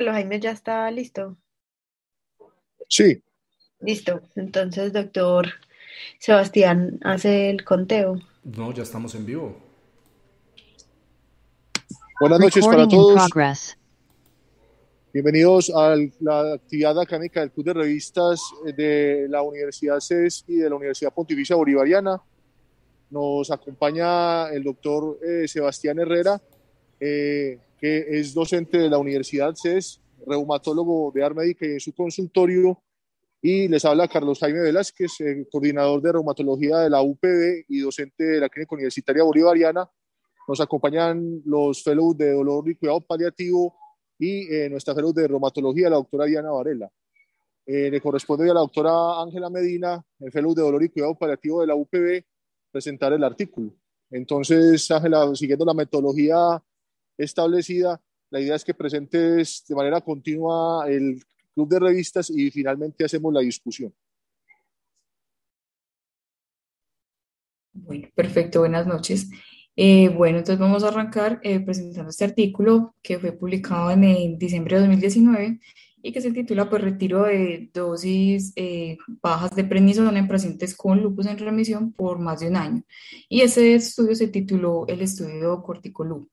Los Jaime ya está listo. Sí, Listo. Entonces, doctor Sebastián hace el conteo. No, ya estamos en vivo. buenas noches para Recording in todos. progress. Bienvenidos a la actividad académica del Club de Revistas de la Universidad CES y de la Universidad Pontificia Bolivariana. Nos acompaña el doctor Sebastián Herrera, que es docente de la Universidad CES, reumatólogo de Armédica y en su consultorio. Y les habla Carlos Jaime Velázquez, coordinador de reumatología de la UPB y docente de la Clínica Universitaria Bolivariana. Nos acompañan los fellows de dolor y cuidado paliativo y nuestra fellow de reumatología, la doctora Diana Varela. Le corresponde a la doctora Ángela Medina, el fellow de dolor y cuidado paliativo de la UPB, presentar el artículo. Entonces, Ángela, siguiendo la metodología establecida, la idea es que presentes de manera continua el club de revistas y finalmente hacemos la discusión. Bueno, perfecto, buenas noches. Bueno, entonces vamos a arrancar presentando este artículo que fue publicado en diciembre de 2019 y que se titula pues Retiro de dosis bajas de prednisona en pacientes con lupus en remisión por más de un año. Y ese estudio se tituló el estudio Corticolup.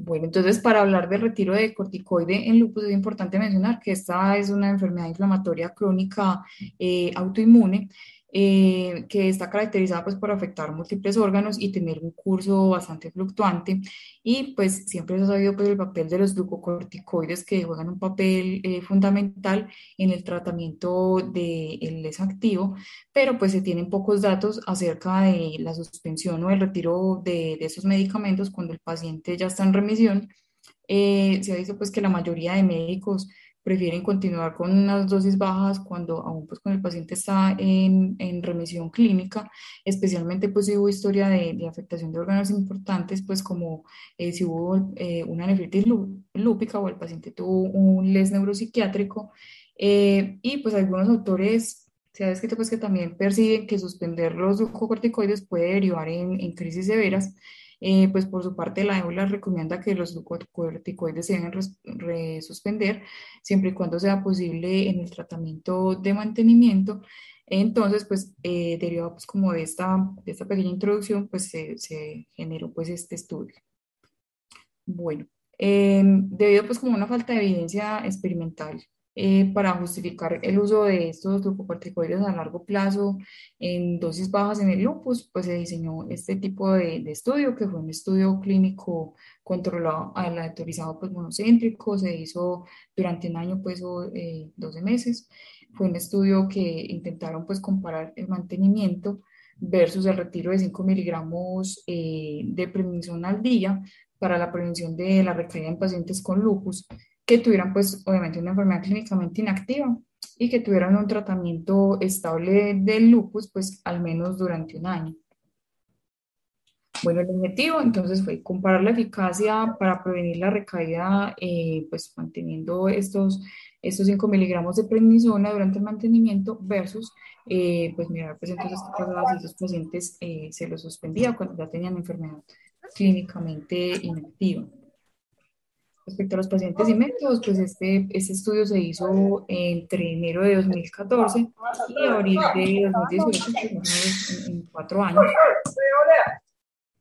Bueno, entonces para hablar del retiro de corticoide en lupus es importante mencionar que esta es una enfermedad inflamatoria crónica autoinmune que está caracterizada pues por afectar múltiples órganos y tener un curso bastante fluctuante y pues siempre se ha sabido pues el papel de los glucocorticoides que juegan un papel fundamental en el tratamiento del les activo, pero pues se tienen pocos datos acerca de la suspensión o el retiro de esos medicamentos cuando el paciente ya está en remisión. Se ha visto pues que la mayoría de médicos prefieren continuar con unas dosis bajas cuando aún pues cuando el paciente está en remisión clínica, especialmente pues si hubo historia de afectación de órganos importantes, pues como si hubo una nefritis lúpica o el paciente tuvo un les neuropsiquiátrico. Y pues algunos autores se ha descrito pues que también perciben que suspender los glucocorticoides puede derivar en crisis severas. Pues por su parte la EULA recomienda que los glucocorticoides se deben resuspender siempre y cuando sea posible en el tratamiento de mantenimiento. Entonces, pues derivado pues como de esta pequeña introducción, pues se generó pues este estudio. Bueno, debido pues como a una falta de evidencia experimental para justificar el uso de estos glucocorticoides a largo plazo en dosis bajas en el lupus, pues se diseñó este tipo de estudio, que fue un estudio clínico controlado, aleatorizado, pues monocéntrico, se hizo durante un año, pues o 12 meses. Fue un estudio que intentaron pues comparar el mantenimiento versus el retiro de 5 miligramos de prednisona al día para la prevención de la recaída en pacientes con lupus que tuvieran pues obviamente una enfermedad clínicamente inactiva y que tuvieran un tratamiento estable del lupus pues al menos durante un año. Bueno, el objetivo entonces fue comparar la eficacia para prevenir la recaída, pues manteniendo estos 5 miligramos de prednisona durante el mantenimiento versus, pues mirar, pues entonces qué pasaba si esos pacientes se los suspendía cuando ya tenían enfermedad clínicamente inactiva. Respecto a los pacientes y métodos, pues este estudio se hizo entre enero de 2014 y abril de 2018, pues más o menos en 4 años.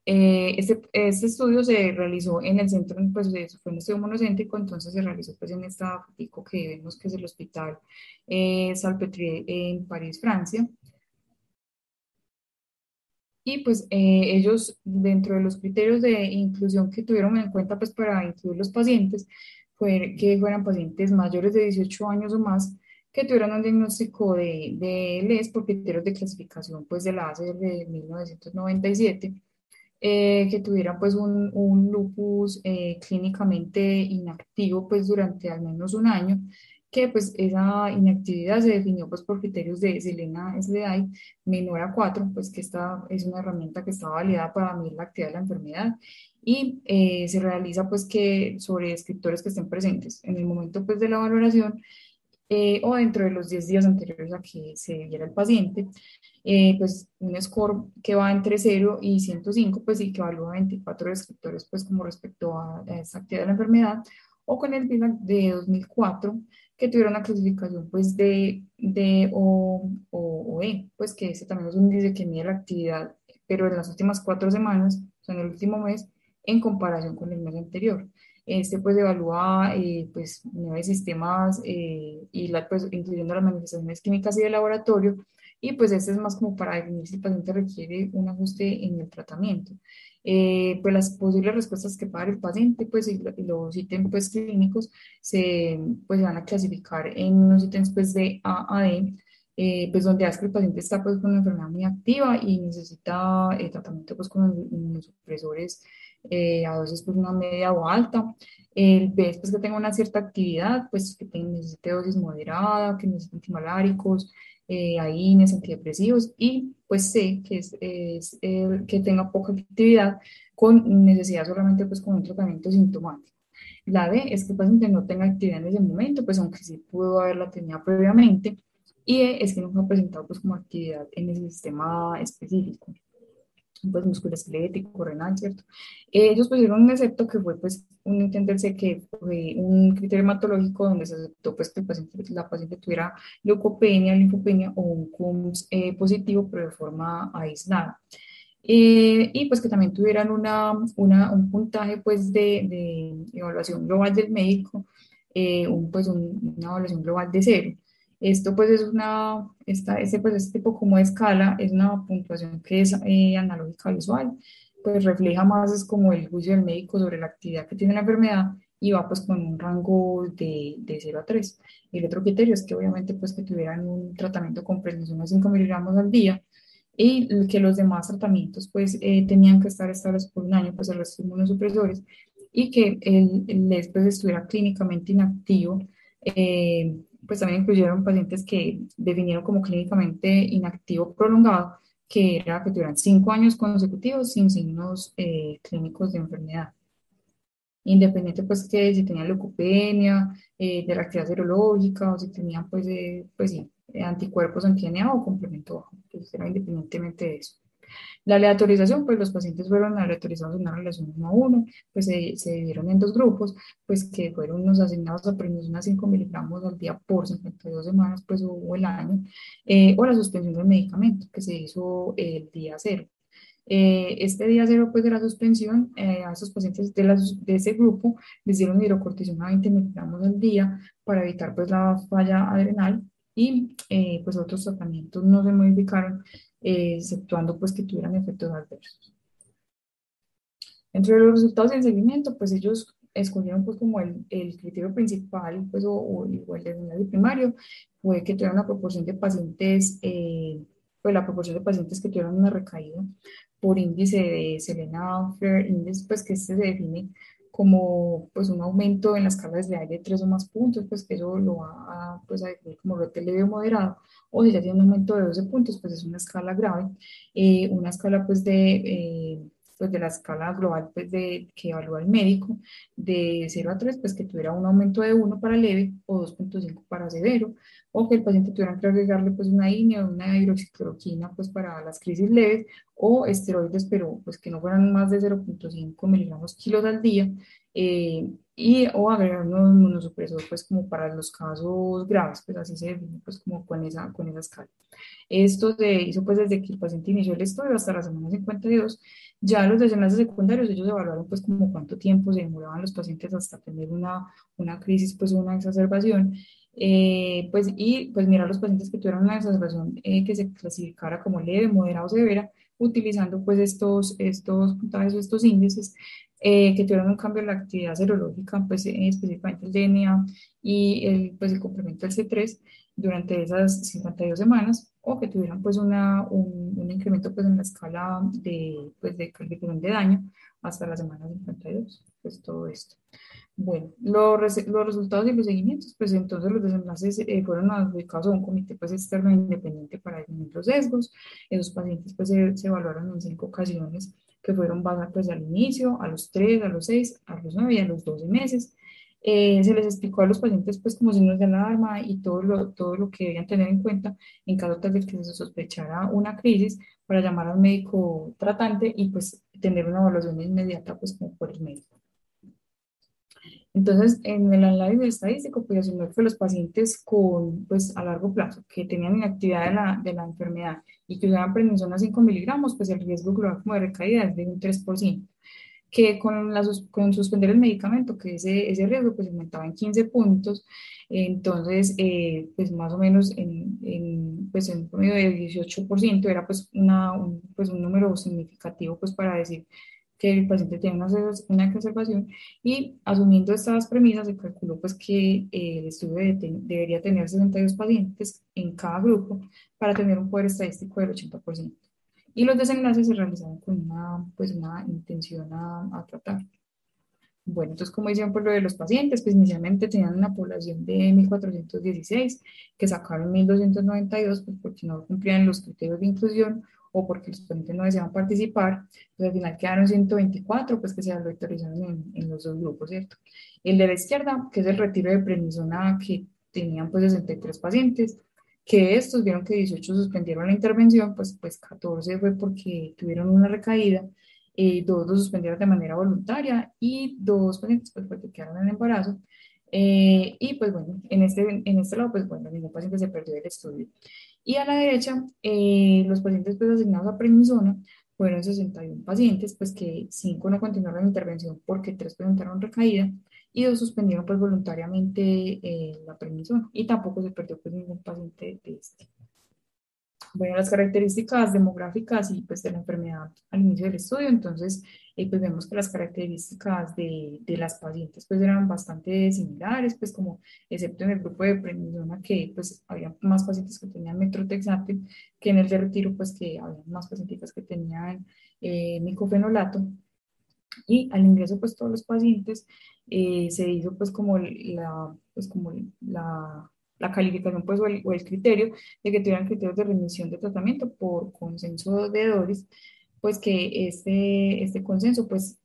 Este estudio se realizó en el centro, pues fue un estudio monocéntrico, entonces se realizó pues en esta fotico que vemos que es el Hospital Salpêtrière en París, Francia. Y pues ellos, dentro de los criterios de inclusión que tuvieron en cuenta pues para incluir los pacientes, fue que fueran pacientes mayores de 18 años o más que tuvieran un diagnóstico de LES por criterios de clasificación pues de la ACR de 1997, que tuvieran pues un lupus clínicamente inactivo pues durante al menos un año, que pues esa inactividad se definió pues por criterios de Selena SLI menor a 4 pues que esta es una herramienta que está validada para medir la actividad de la enfermedad y se realiza pues que sobre descriptores que estén presentes en el momento pues de la valoración o dentro de los 10 días anteriores a que se viera el paciente pues un score que va entre 0 y 105, pues sí que evalúa 24 descriptores, pues como respecto a esta actividad de la enfermedad, o con el BILAG de 2004, que tuvieron una clasificación pues de o E, pues que ese también es un índice que mide la actividad, pero en las últimas 4 semanas, o sea, en el último mes, en comparación con el mes anterior. Este pues evalúa pues 9 sistemas pues, incluyendo las manifestaciones químicas y de laboratorio, y pues este es más como para definir si el paciente requiere un ajuste en el tratamiento. Pues las posibles respuestas que pueda dar el paciente, pues y los ítems pues, clínicos pues, se van a clasificar en unos ítems pues, de A a D, pues donde hace que el paciente está pues, con una enfermedad muy activa y necesita tratamiento pues, con inmunosupresores a dosis pues, una media o alta. El B es pues, que tenga una cierta actividad, pues que necesite dosis moderada, que necesite antimaláricos, AINES, antidepresivos, y pues C, es el que tenga poca actividad con necesidad solamente pues con un tratamiento sintomático. La D es que el paciente no tenga actividad en ese momento, pues aunque sí pudo haberla tenido previamente, y E es que no ha presentado pues como actividad en ese sistema específico, pues musculoesquelético, renal, ¿cierto? Ellos pusieron un excepto que fue pues un entenderse que fue un criterio hematológico donde se aceptó pues que la paciente tuviera leucopenia, linfopenia o un CUMS positivo, pero de forma aislada. Y pues que también tuvieran un puntaje pues de evaluación global del médico, una evaluación global de 0. Esto pues es este tipo como de escala es una puntuación que es analógica al usual, pues refleja más es como el juicio del médico sobre la actividad que tiene la enfermedad y va pues con un rango de 0 a 3. El otro criterio es que obviamente pues que tuvieran un tratamiento con prednisona de 5 miligramos al día, y que los demás tratamientos pues tenían que estar estables por un año, pues el resto de inmunosupresores, y que el ES pues estuviera clínicamente inactivo. Pues también incluyeron pacientes que definieron como clínicamente inactivo prolongado, que era que tuvieran 5 años consecutivos sin signos clínicos de enfermedad. Independiente pues que si tenían leucopenia, de la actividad serológica, o si tenían pues sí, anticuerpos anti-DNA o complemento bajo, pues era independientemente de eso. La aleatorización, pues los pacientes fueron aleatorizados en una relación 1 a 1, pues se dividieron en dos grupos, pues que fueron unos asignados a prednisona 5 miligramos al día por 52 semanas, pues o el año, o la suspensión del medicamento, que se hizo el día 0. Este día 0 pues, de la suspensión, a esos pacientes de ese grupo les dieron hidrocortisona 20 miligramos al día para evitar pues, la falla adrenal, y pues otros tratamientos no se modificaron, exceptuando pues, que tuvieran efectos adversos. Entre los resultados del seguimiento, pues ellos escogieron pues como el criterio principal, pues o el escenario primario, fue que tuvieran una proporción de pacientes, pues la proporción de pacientes que tuvieron una recaída por índice de Selena-Flair Index, pues que este se define como pues un aumento en las cargas de aire de 3 o más puntos, pues que eso lo va pues, a definir como brote leve o moderado, o si ya tiene un aumento de 12 puntos, pues es una escala grave, una escala pues de la escala global pues que evalúa el médico, de 0 a 3, pues que tuviera un aumento de 1 para leve o 2,5 para severo, o que el paciente tuviera que agregarle pues una INE o una hidroxicloroquina pues para las crisis leves, o esteroides, pero pues que no fueran más de 0,5 miligramos kilos al día, o agregar un inmunosupresor pues como para los casos graves, pues así se define pues como con esa escala. Esto se hizo pues desde que el paciente inició el estudio hasta la semana 52. Ya los desenlaces secundarios, ellos evaluaron pues como cuánto tiempo se demoraban los pacientes hasta tener una crisis, pues una exacerbación. Pues mirar los pacientes que tuvieron una exacerbación que se clasificara como leve, moderada o severa, utilizando pues estos puntajes o estos índices, que tuvieron un cambio en la actividad serológica, pues específicamente el DNA y pues el complemento del C3 durante esas 52 semanas, o que tuvieran pues un incremento pues en la escala de calificación de daño hasta la semana 52, pues todo esto. Bueno, los resultados y los seguimientos, pues entonces los desenlaces fueron adjudicados a un comité pues externo e independiente para definir los sesgos. Esos pacientes pues se evaluaron en 5 ocasiones, que fueron basadas pues al inicio, a los 3, a los 6, a los 9 y a los 12 meses. Se les explicó a los pacientes pues como signos de alarma y todo lo que debían tener en cuenta en caso tal de que se sospechara una crisis para llamar al médico tratante y pues tener una evaluación inmediata pues como por el médico. Entonces, en el análisis estadístico, pues asumió que los pacientes con, pues a largo plazo, que tenían inactividad de la enfermedad y que usaban prednisona 5 miligramos, pues el riesgo global como de recaída es de un 3%, que con, con suspender el medicamento, que ese riesgo pues aumentaba en 15 puntos, entonces, pues más o menos pues en un promedio de 18% era pues, pues un número significativo pues para decir que el paciente tiene una exacerbación y asumiendo estas premisas se calculó pues que el estudio debería tener 62 pacientes en cada grupo para tener un poder estadístico del 80%. Y los desenlaces se realizaron con pues una intención a tratar. Bueno, entonces, como decían, por lo de los pacientes, pues inicialmente tenían una población de 1.416 que sacaron 1.292 pues porque no cumplían los criterios de inclusión o porque los pacientes no deseaban participar, pues al final quedaron 124 pues que se autorizaron en los dos grupos, ¿cierto? El de la izquierda, que es el retiro de prednisona, que tenían pues 63 pacientes, que estos vieron que 18 suspendieron la intervención, pues 14 fue porque tuvieron una recaída, dos lo suspendieron de manera voluntaria y dos pacientes pues porque quedaron en embarazo. Y pues bueno, en este lado pues bueno, ningún paciente se perdió del estudio. Y a la derecha, los pacientes pues asignados a prednisona fueron 61 pacientes, pues que 5 no continuaron la intervención porque 3 presentaron recaída y 2 suspendieron pues voluntariamente la prednisona y tampoco se perdió pues ningún paciente de este. Bueno, las características demográficas y pues de la enfermedad al inicio del estudio, entonces pues vemos que las características de las pacientes pues eran bastante similares, pues como excepto en el grupo de prednisona que pues había más pacientes que tenían metrotexate que en el de retiro pues que había más pacientes que tenían micofenolato y al ingreso pues todos los pacientes se hizo pues como la calificación pues o el criterio de que tuvieran criterios de remisión de tratamiento por consenso de Doris, pues que este consenso pues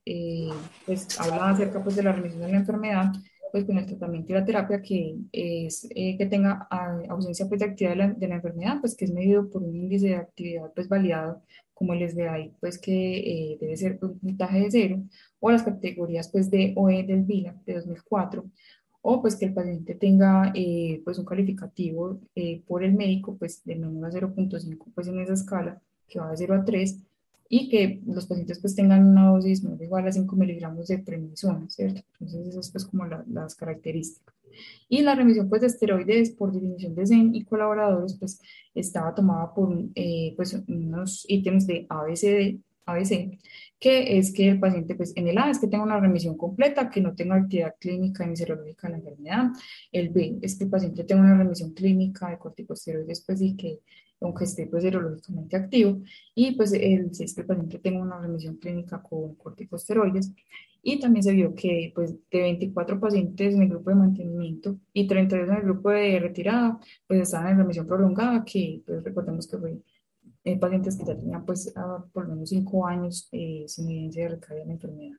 habla acerca pues de la remisión de la enfermedad pues con el tratamiento y la terapia que es que tenga ausencia pues de actividad de la enfermedad pues que es medido por un índice de actividad pues validado como el SDI, pues que debe ser un puntaje de cero, o las categorías pues D o E del VILA de 2004, o pues que el paciente tenga pues un calificativo por el médico pues de menor a 0.5 pues en esa escala que va de 0 a 3 y que los pacientes pues tengan una dosis menor o igual a 5 miligramos de prednisona, ¿cierto? Entonces esas pues como las características. Y la remisión pues, de esteroides, por definición de Zen y colaboradores, pues estaba tomada por pues, unos ítems de ABC, que es que el paciente, pues en el A es que tenga una remisión completa, que no tenga actividad clínica ni serológica de la enfermedad. El B es que el paciente tenga una remisión clínica de corticosteroides, pues y que aunque esté pues serológicamente activo. Y pues el C es que el paciente tenga una remisión clínica con corticosteroides. Y también se vio que pues, de 24 pacientes en el grupo de mantenimiento y 32 en el grupo de retirada, pues estaban en remisión prolongada, que pues, recordemos que fue pacientes que ya tenían pues por lo menos 5 años sin evidencia de recaída en la enfermedad.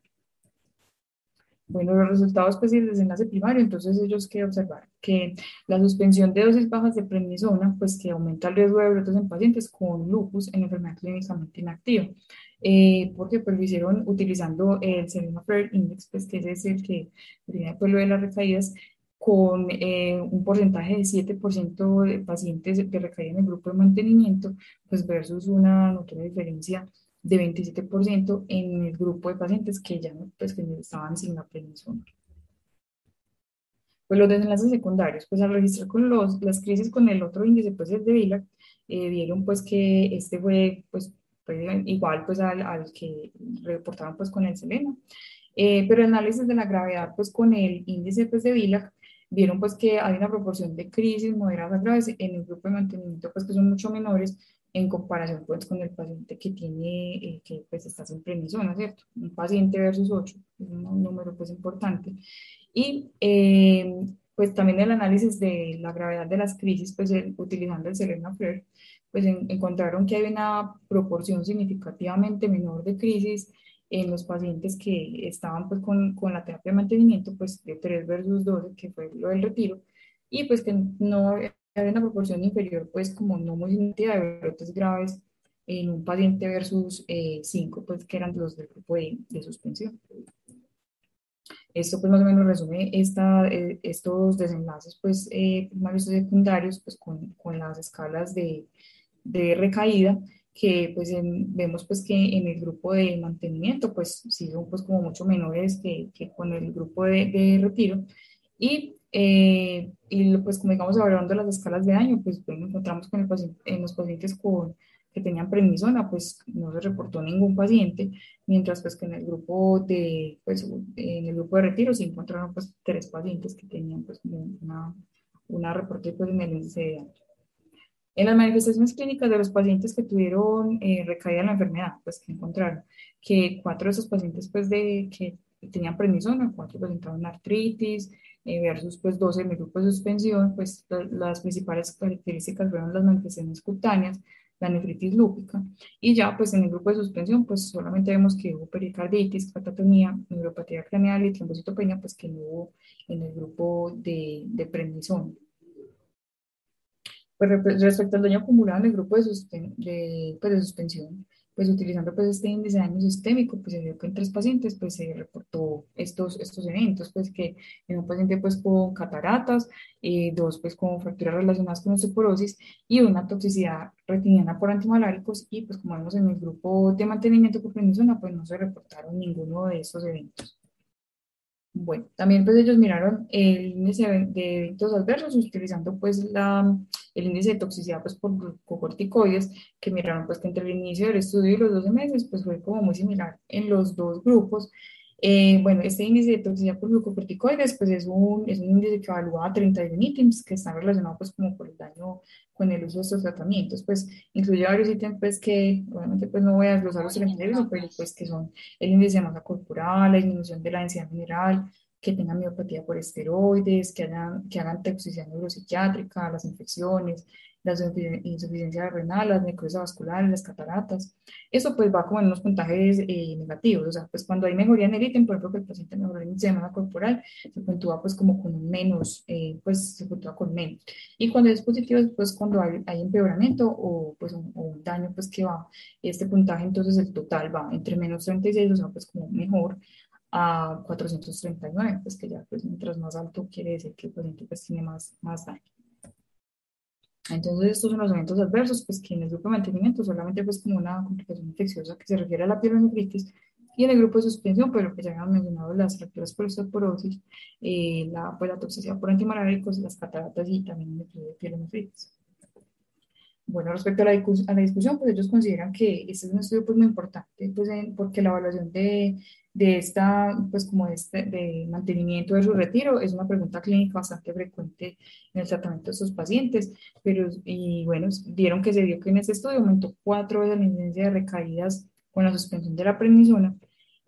Bueno, los resultados pues del desenlace primario, entonces ellos que observaron que la suspensión de dosis bajas de prednisona, pues que aumenta el riesgo de brotes en pacientes con lupus en enfermedad clínicamente inactiva. Porque pues lo hicieron utilizando el Selena Flare Index, pues que ese es el que tiene pues lo de las recaídas, con un porcentaje de 7% de pacientes de recaída en el grupo de mantenimiento, pues versus una notoria diferencia de 27% en el grupo de pacientes que ya pues, que estaban sin la prednisona. Pues los desenlaces secundarios, pues al registrar con las crisis con el otro índice, pues el de Villach, vieron pues que este fue igual pues al que reportaban pues con el Selena. Pero el análisis de la gravedad pues con el índice pues de Villach, vieron pues que hay una proporción de crisis moderadas a graves en el grupo de mantenimiento pues que son mucho menores en comparación pues con el paciente que tiene, que pues está sin prednisona, ¿cierto? Un paciente versus 8, es un número pues importante. Y pues también el análisis de la gravedad de las crisis, pues utilizando el Selena Flare, pues encontraron que hay una proporción significativamente menor de crisis en los pacientes que estaban pues con la terapia de mantenimiento, pues de 3 versus 12, que fue lo del retiro, y pues que no había una proporción inferior, pues como no muy significativa de brotes graves en un paciente versus 5, pues que eran los del grupo de suspensión. Esto pues más o menos resume estos desenlaces pues primarios y secundarios pues con las escalas de recaída que pues vemos pues que en el grupo de mantenimiento pues sí son pues como mucho menores que con el grupo de retiro pues como digamos evaluando las escalas de daño pues bueno, encontramos con en los pacientes que tenían prednisona pues no se reportó ningún paciente mientras pues que en el grupo en el grupo de retiro se encontraron pues 3 pacientes que tenían pues como una reporte pues en el índice de daño. En las manifestaciones clínicas de los pacientes que tuvieron recaída en la enfermedad, pues que encontraron que 4 de esos pacientes pues que tenían prednisona, 4 presentaban artritis versus pues 12 en el grupo de suspensión, pues las principales características fueron las manifestaciones cutáneas, la nefritis lúpica, y ya pues en el grupo de suspensión pues solamente vemos que hubo pericarditis, catatonia, neuropatía craneal y trombocitopenia, pues que no hubo en el grupo de prednisona. Pues respecto al daño acumulado en el grupo pues, de suspensión, pues utilizando pues este índice de daño sistémico, pues se vio que en 3 pacientes pues se reportó estos eventos, pues que en un paciente pues con cataratas, 2 pues con fracturas relacionadas con osteoporosis y una toxicidad retiniana por antimaláricos y pues como vemos en el grupo de mantenimiento por prednisona pues no se reportaron ninguno de estos eventos. Bueno, también pues ellos miraron el índice de eventos adversos utilizando pues el índice de toxicidad pues por glucocorticoides que miraron pues que entre el inicio del estudio y los 12 meses pues fue como muy similar en los dos grupos. Bueno, este índice de toxicidad por glucocorticoides pues es un índice que evalúa 31 ítems que están relacionados pues como por el daño con el uso de estos tratamientos, pues incluye varios ítems pues que obviamente pues no voy a desglosar los 31, pero pues que son el índice de masa corporal, la disminución de la densidad mineral, que tengan miopatía por esteroides, que hagan toxicidad neuropsiquiátrica, las infecciones, la insuficiencia renal, las necrosis vasculares, las cataratas. Eso pues va como en unos puntajes negativos, o sea, pues cuando hay mejoría en el ítem, por ejemplo, que el paciente mejora el índice de masa corporal, se puntúa pues como con un menos, pues se puntúa con menos. Y cuando es positivo, pues cuando hay empeoramiento o un daño, pues que va este puntaje, entonces el total va entre menos 36, o sea, pues como mejor, a 439, pues que ya pues mientras más alto quiere decir que el paciente pues tiene más daño. Entonces estos son los eventos adversos, pues que en el grupo de mantenimiento solamente pues como una complicación infecciosa que se refiere a la pielonefritis y en el grupo de suspensión, pero que ya habíamos mencionado las fracturas por osteoporosis, pues, la toxicidad por antimaláricos, las cataratas y también el pielonefritis. Bueno, respecto a a la discusión, pues ellos consideran que este es un estudio pues muy importante, pues porque la evaluación de esta, pues como de mantenimiento de su retiro es una pregunta clínica bastante frecuente en el tratamiento de estos pacientes, pero y bueno, vieron que se vio que en este estudio aumentó 4 veces la incidencia de recaídas con la suspensión de la prednisona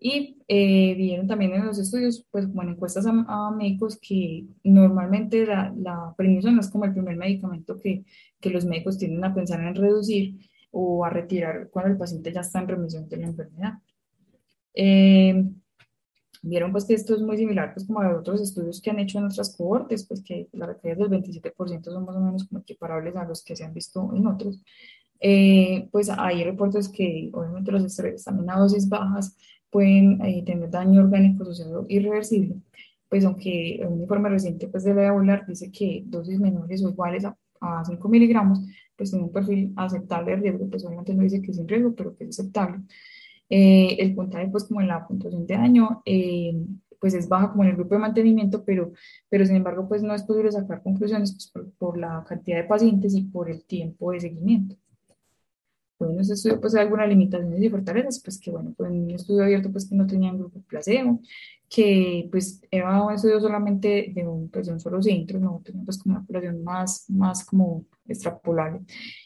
y vieron también en los estudios, pues como en encuestas a médicos que normalmente la prednisona es como el primer medicamento que los médicos tienden a pensar en reducir o a retirar cuando el paciente ya está en remisión de la enfermedad. Eh, Vieron pues que esto es muy similar pues como a otros estudios que han hecho en otras cohortes, pues que las recaídas del 27% son más o menos como equiparables a los que se han visto en otros. Pues hay reportes que obviamente los esteroides también a dosis bajas pueden tener daño orgánico asociado irreversible, pues aunque un informe reciente pues de la EULAR dice que dosis menores o iguales a 5 miligramos pues tiene un perfil aceptable de riesgo, pues obviamente no dice que es sin riesgo, pero que es aceptable. El puntaje pues como en la puntuación de daño pues es baja como en el grupo de mantenimiento, pero sin embargo pues no es posible sacar conclusiones pues, por la cantidad de pacientes y por el tiempo de seguimiento. Bueno, ese estudio pues hay algunas limitaciones y fortalezas, pues que bueno, fue un estudio abierto pues que no tenía un grupo placebo, que pues era un estudio solamente pues, de un solo centro, no tenía pues como una población más como extrapolable,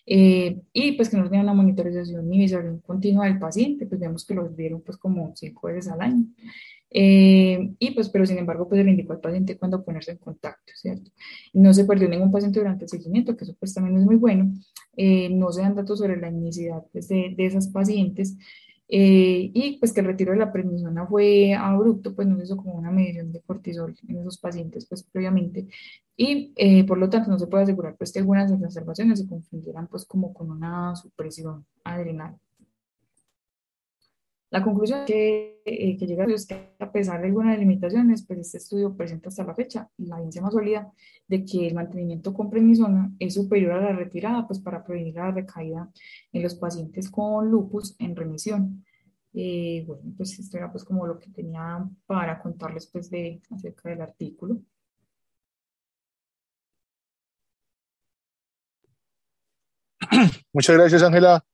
y pues que no tenía una monitorización ni visualización continua del paciente, pues vemos que los vieron pues como 5 veces al año. Y pues, pero sin embargo, pues se le indicó al paciente cuándo ponerse en contacto, ¿cierto? No se perdió ningún paciente durante el seguimiento, que eso pues también es muy bueno. No se dan datos sobre la etnicidad pues, de esas pacientes. y pues que el retiro de la prednisona fue abrupto, pues no se hizo como una medición de cortisol en esos pacientes pues previamente y por lo tanto no se puede asegurar pues que algunas exacerbaciones se confundieran pues como con una supresión adrenal. La conclusión que llega es que a pesar de algunas limitaciones, pues este estudio presenta hasta la fecha la evidencia más sólida de que el mantenimiento con prednisona es superior a la retirada, pues para prevenir la recaída en los pacientes con lupus en remisión. Bueno, pues esto era pues como lo que tenía para contarles pues de acerca del artículo. Muchas gracias, Ángela.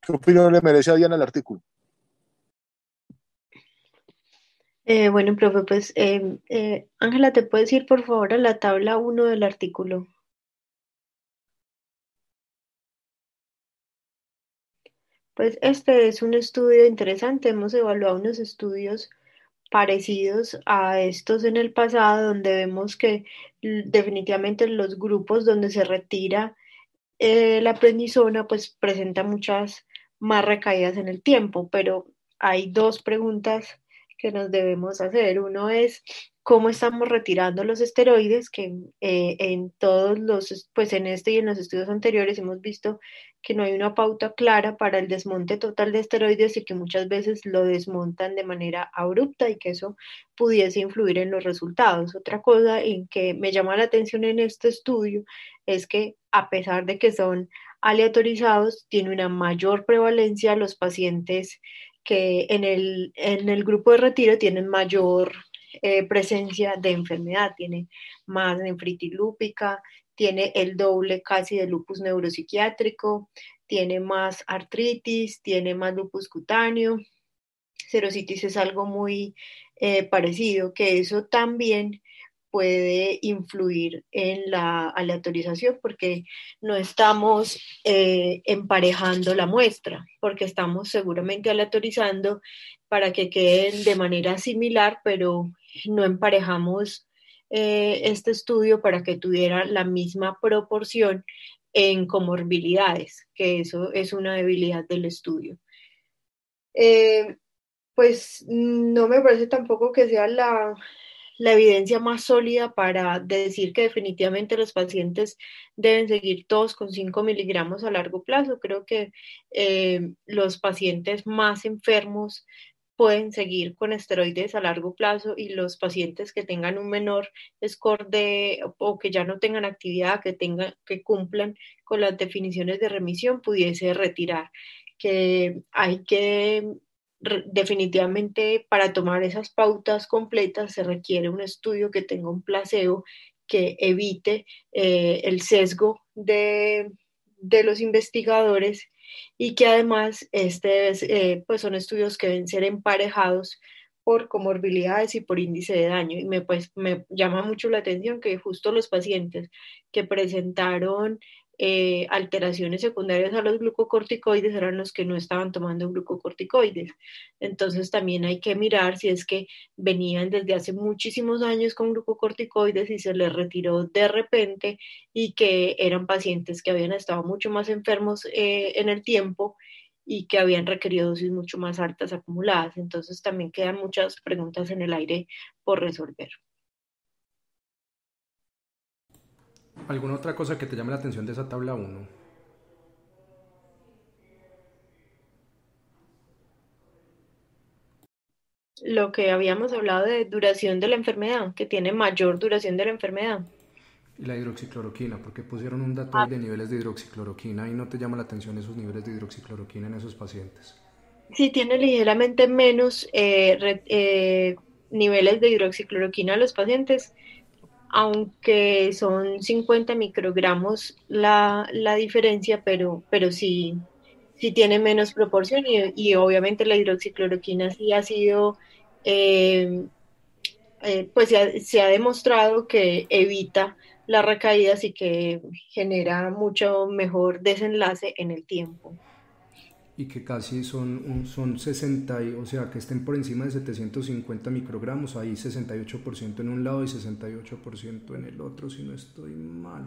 ¿Qué opinión le merece a Diana el artículo? Bueno, profe, pues Ángela, ¿te puedes ir por favor a la tabla uno del artículo? Pues este es un estudio interesante. Hemos evaluado unos estudios parecidos a estos en el pasado, donde vemos que definitivamente los grupos donde se retira la prednisona, pues presenta muchas más recaídas en el tiempo, pero hay dos preguntas que nos debemos hacer. Uno es cómo estamos retirando los esteroides, que en todos los, pues en este y en los estudios anteriores hemos visto que no hay una pauta clara para el desmonte total de esteroides y que muchas veces lo desmontan de manera abrupta y que eso pudiese influir en los resultados. Otra cosa en que me llama la atención en este estudio es que a pesar de que son aleatorizados, tiene una mayor prevalencia los pacientes que en el grupo de retiro tienen mayor presencia de enfermedad, tiene más nefritis lúpica, tiene el doble casi de lupus neuropsiquiátrico, tiene más artritis, tiene más lupus cutáneo, serositis es algo muy parecido, que eso también puede influir en la aleatorización porque no estamos emparejando la muestra, porque estamos seguramente aleatorizando para que queden de manera similar, pero no emparejamos este estudio para que tuviera la misma proporción en comorbilidades, que eso es una debilidad del estudio. Eh, pues no me parece tampoco que sea la evidencia más sólida para decir que definitivamente los pacientes deben seguir todos con 5 miligramos a largo plazo. Creo que los pacientes más enfermos pueden seguir con esteroides a largo plazo y los pacientes que tengan un menor score de o que ya no tengan actividad, que cumplan con las definiciones de remisión, pudiese retirar. Que hay que definitivamente para tomar esas pautas completas se requiere un estudio que tenga un placebo que evite el sesgo de los investigadores y que además pues son estudios que deben ser emparejados por comorbilidades y por índice de daño. Y pues, me llama mucho la atención que justo los pacientes que presentaron alteraciones secundarias a los glucocorticoides eran los que no estaban tomando glucocorticoides. Entonces también hay que mirar si es que venían desde hace muchísimos años con glucocorticoides y se les retiró de repente y que eran pacientes que habían estado mucho más enfermos en el tiempo y que habían requerido dosis mucho más altas acumuladas. Entonces también quedan muchas preguntas en el aire por resolver. ¿Alguna otra cosa que te llame la atención de esa tabla uno? Lo que habíamos hablado de duración de la enfermedad, que tiene mayor duración de la enfermedad. Y la hidroxicloroquina, porque pusieron un dato ahí de niveles de hidroxicloroquina y no te llama la atención esos niveles de hidroxicloroquina en esos pacientes. Sí, tiene ligeramente menos niveles de hidroxicloroquina a los pacientes, aunque son 50 microgramos la diferencia, pero sí, sí tiene menos proporción y obviamente la hidroxicloroquina sí ha sido, eh, pues se ha demostrado que evita las recaídas y que genera mucho mejor desenlace en el tiempo. Y que casi son 60, o sea, que estén por encima de 750 microgramos, ahí 68% en un lado y 68% en el otro, si no estoy mal.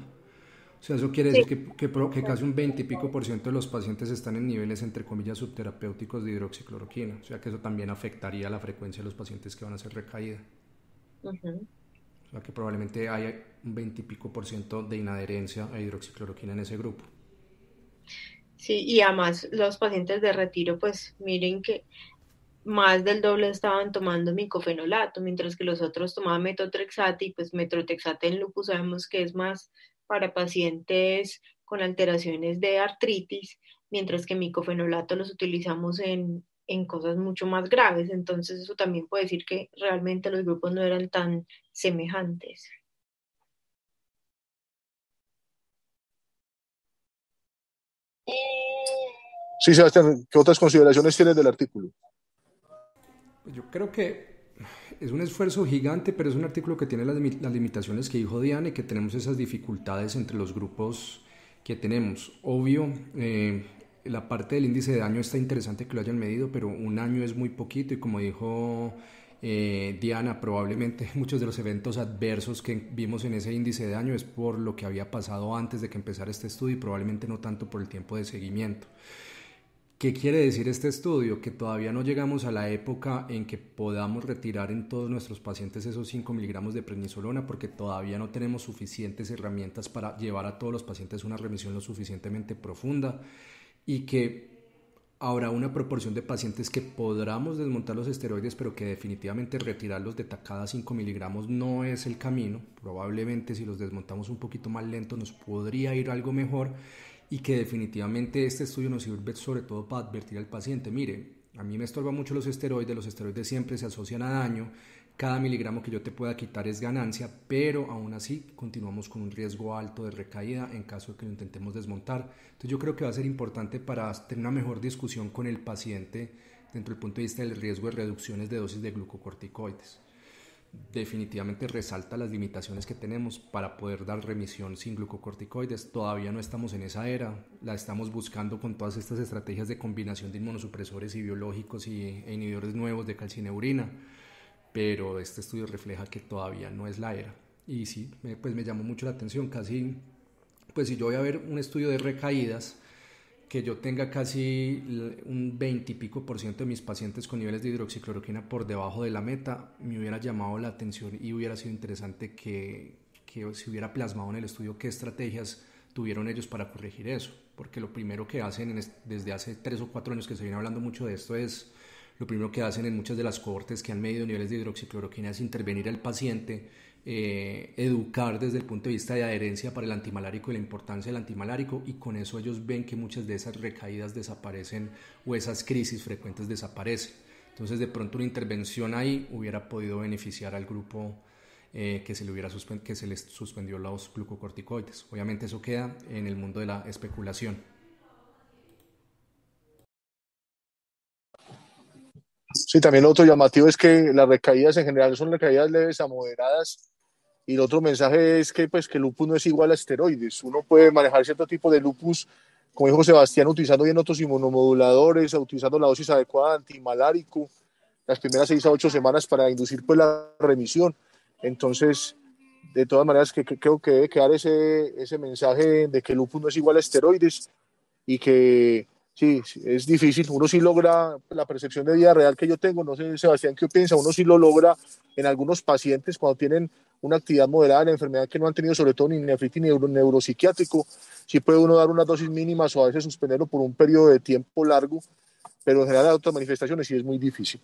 O sea, eso quiere Sí, decir que casi un 20 y pico por ciento de los pacientes están en niveles, entre comillas, subterapéuticos de hidroxicloroquina. O sea, que eso también afectaría la frecuencia de los pacientes que van a hacer recaída. ujú. O sea, que probablemente haya un 20 y pico por ciento de inadherencia a hidroxicloroquina en ese grupo. Sí, y además los pacientes de retiro, pues miren que más del doble estaban tomando micofenolato, mientras que los otros tomaban metotrexate y pues metotrexate en lupus sabemos que es más para pacientes con alteraciones de artritis, mientras que micofenolato los utilizamos en cosas mucho más graves. Entonces eso también puede decir que realmente los grupos no eran tan semejantes. Sí, Sebastián, ¿qué otras consideraciones tienes del artículo? Yo creo que es un esfuerzo gigante, pero es un artículo que tiene las limitaciones que dijo Diana y que tenemos esas dificultades entre los grupos que tenemos. Obvio, la parte del índice de daño está interesante que lo hayan medido, pero un año es muy poquito y como dijo Diana, probablemente muchos de los eventos adversos que vimos en ese índice de daño es por lo que había pasado antes de que empezara este estudio y probablemente no tanto por el tiempo de seguimiento. ¿Qué quiere decir este estudio? Que todavía no llegamos a la época en que podamos retirar en todos nuestros pacientes esos 5 miligramos de prednisolona porque todavía no tenemos suficientes herramientas para llevar a todos los pacientes una remisión lo suficientemente profunda y que habrá una proporción de pacientes que podamos desmontar los esteroides pero que definitivamente retirarlos de cada 5 miligramos no es el camino. Probablemente si los desmontamos un poquito más lento nos podría ir algo mejor y que definitivamente este estudio nos sirve sobre todo para advertir al paciente, mire, a mí me estorban mucho los esteroides siempre se asocian a daño, cada miligramo que yo te pueda quitar es ganancia, pero aún así continuamos con un riesgo alto de recaída en caso de que lo intentemos desmontar. Entonces yo creo que va a ser importante para tener una mejor discusión con el paciente dentro del punto de vista del riesgo de reducciones de dosis de glucocorticoides. Definitivamente resalta las limitaciones que tenemos para poder dar remisión sin glucocorticoides. Todavía no estamos en esa era, la estamos buscando con todas estas estrategias de combinación de inmunosupresores y biológicos e inhibidores nuevos de calcineurina, pero este estudio refleja que todavía no es la era. Y sí, pues me llamó mucho la atención, casi, pues si yo voy a ver un estudio de recaídas, que yo tenga casi un 20 y pico por ciento de mis pacientes con niveles de hidroxicloroquina por debajo de la meta, me hubiera llamado la atención y hubiera sido interesante que se hubiera plasmado en el estudio qué estrategias tuvieron ellos para corregir eso, porque lo primero que hacen desde hace 3 o 4 años que se viene hablando mucho de esto es, lo primero que hacen en muchas de las cohortes que han medido niveles de hidroxicloroquina es intervenir al paciente, educar desde el punto de vista de adherencia para el antimalárico y la importancia del antimalárico, y con eso ellos ven que muchas de esas recaídas desaparecen o esas crisis frecuentes desaparecen. Entonces de pronto una intervención ahí hubiera podido beneficiar al grupo que se les suspendió los glucocorticoides. Obviamente eso queda en el mundo de la especulación. Sí, también lo otro llamativo es que las recaídas en general son recaídas leves a moderadas. Y el otro mensaje es que, pues, que el lupus no es igual a esteroides. Uno puede manejar cierto tipo de lupus, como dijo Sebastián, utilizando bien otros inmunomoduladores, utilizando la dosis adecuada de antimalárico, las primeras 6 a 8 semanas para inducir pues, la remisión. Entonces, de todas maneras, creo que debe quedar ese mensaje de que el lupus no es igual a esteroides y que sí, es difícil. Uno sí logra la percepción de vida real que yo tengo. No sé, Sebastián, ¿qué piensa? Uno sí lo logra en algunos pacientes cuando tienen una actividad moderada de la enfermedad que no han tenido sobre todo ni nefritis ni neuropsiquiátrico. Sí puede uno dar unas dosis mínimas o a veces suspenderlo por un periodo de tiempo largo, pero en general las otras manifestaciones sí es muy difícil.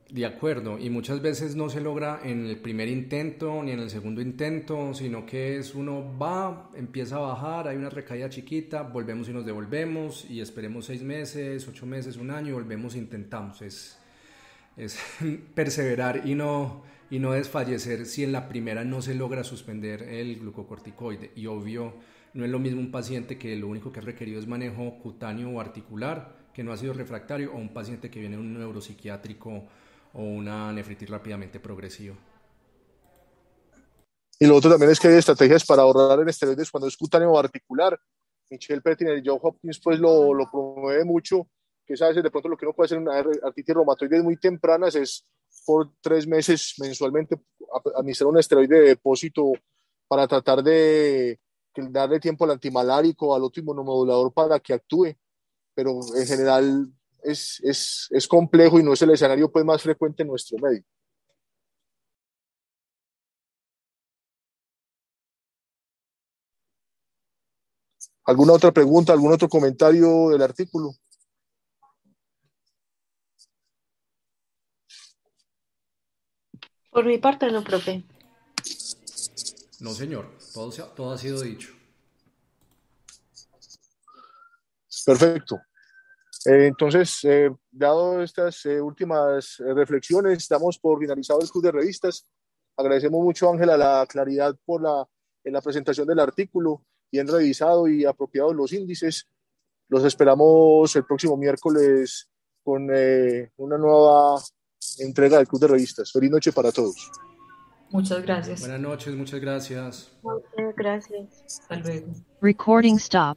De acuerdo, y muchas veces no se logra en el primer intento ni en el segundo intento, sino que es uno va, empieza a bajar, hay una recaída chiquita, volvemos y nos devolvemos y esperemos 6 meses, 8 meses, un año y volvemos e intentamos. Es perseverar y no desfallecer si en la primera no se logra suspender el glucocorticoide. Y obvio, no es lo mismo un paciente que lo único que ha requerido es manejo cutáneo o articular, que no ha sido refractario, o un paciente que viene de un neuropsiquiátrico o una nefritis rápidamente progresiva. Y lo otro también es que hay estrategias para ahorrar en esteroides cuando es cutáneo o articular. Michelle Pettiner y John Hopkins pues lo promueve mucho, que es a veces de pronto lo que uno puede hacer en una artritis reumatoide muy tempranas es por 3 meses mensualmente administrar un esteroide de depósito para tratar de darle tiempo al antimalárico, al otro inmunomodulador para que actúe, pero en general es complejo y no es el escenario pues más frecuente en nuestro medio. ¿Alguna otra pregunta, algún otro comentario del artículo? Por mi parte, no, profe. No, señor, todo ha sido dicho. Perfecto. Entonces, dado estas últimas reflexiones, damos por finalizado el club de revistas. Agradecemos mucho, Ángela, la claridad en la presentación del artículo, bien revisado y apropiados los índices. Los esperamos el próximo miércoles con una nueva entrega del club de revistas. Feliz noche para todos. Muchas gracias. Buenas noches, muchas gracias. Muchas gracias. Hasta luego. Recording stop.